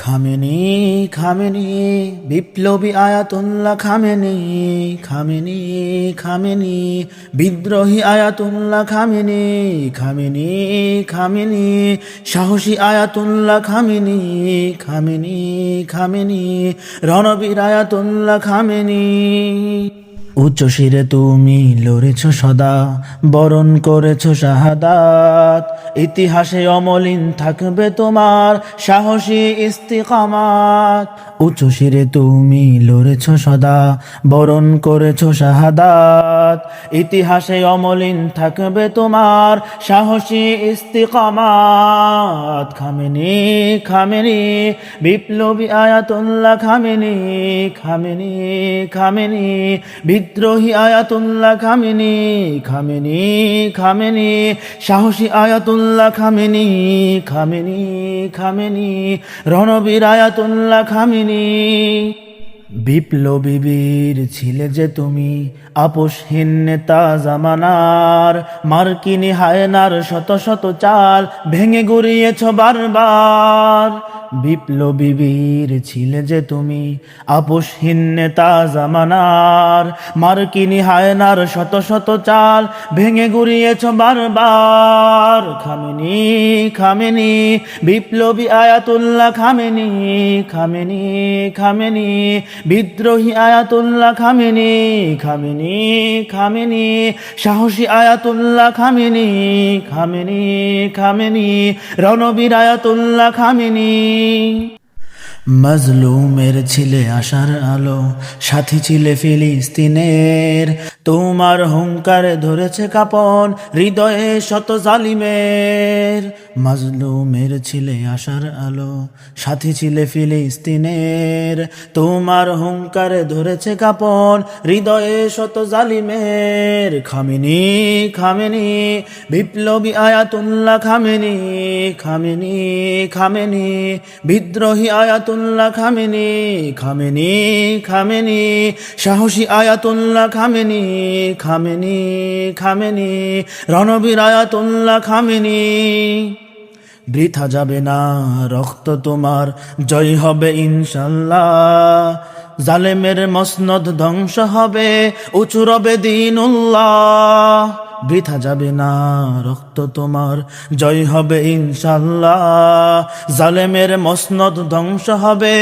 Khamenei Khamenei বিপ্লবী Ayatollah Khamenei Khamenei Khamenei বিদ্রোহী Ayatollah Khamenei Khamenei Khamenei সাহসী Ayatollah Khamenei Khamenei Khamenei রণবীর Ayatollah Khamenei. উচ্চ শিরে তুমি লড়েছ সদা, বরণ করেছ শাহাদাত, ইতিহাসে অমলিন থাকবে তোমার সাহসী ইস্তিকামাত। উচ্চ শিরে তুমি লড়েছ সদা, বরণ করেছ শাহাদাত, ইতিহাসে অমলিন থাকবে তোমার সাহসী ইস্তিকামাত। খামেনি খামেনি বিপ্লবী আয়াতুল্লাহ খামেনি খামেনি খামেনি বিদ্রোহী আয়াতুল্লাহ খামেনি খামেনি খামেনি সাহসী আয়াতুল্লাহ খামেনি খামেনি খামেনি রণবীর আয়াতুল্লাহ খামেনি। বিপ্লবী বীর ছিলে যে তুমি, আপোষহীন নেতা জামানার, মার্কিনী হায়নার শত শত চাল ভেঙে গুড়িয়েছ বারবার। বিপ্লবী বীর ছিলে যে তুমি, আপোষহীন নেতা জামানার, মার্কিনী হায়নার শত শত চাল ভেঙে গুড়িয়েছ বারবার। খামেনি খামেনি বিপ্লবী আয়াতুল্লাহ খামেনি খামেনি খামেনি বিদ্রোহী আয়াতুল্লাহ খামেনি খামেনি খামেনি সাহসী আয়াতুল্লাহ খামেনি খামেনি খামেনি রণবীর আয়াতুল্লাহ খামেনি। মজলুমের ছিলে আশার আলো, সাথী ছিলে ফিলিস্তিনের, তোমার হুঙ্কারে ধরেছে কাঁপন হৃদয়ে শত জালিমের। মজলুমের ছিলে আশার আলো, সাথী ছিলে ফিলিস্তিনের, তোমার হুঙ্কারে ধরেছে কাঁপন হৃদয়ে শত জালিমের। খামেনি খামেনি বিপ্লবী আয়াতুল্লাহ খামেনি খামেনি খামেনি বিদ্রোহী আয়াতুল্লাহ খামেনি খামেনি খামেনি সাহসী আয়াতুল্লাহ খামেনি খামেনি খামেনি রণবীর আয়াতুল্লাহ খামেনি। বৃথা যাবে না রক্ত তোমার, জয় হবে ইনশাল্লাহ, জালেমের মসনদ ধ্বংস হবে, উঁচু রবে দ্বীনুল্লাহ। বৃথা যাবে না রক্ত তোমার, জয় হবে ইনশাল্লাহ, জালেমের মসনদ ধ্বংস হবে,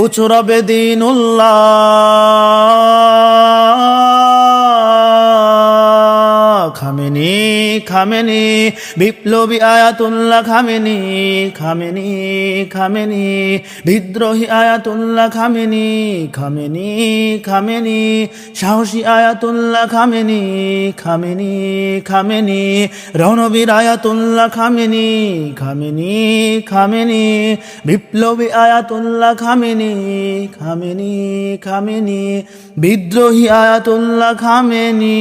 উঁচু রবে দ্বীনুল্লাহ। খামেনি খামেনি বিপ্লবী আয়াতুল্লাহ খামেনি খামেনি খামেনি বিদ্রোহী আয়াতুল্লাহ খামেনি খামেনি খামেনি সাহসী আয়াতুল্লাহ খামেনি খামেনি খামেনি রণবীর আয়াতুল্লাহ খামেনি খামেনি খামেনি বিপ্লবী আয়াতুল্লাহ খামেনি খামেনি খামেনি বিদ্রোহী আয়াতুল্লাহ খামেনি।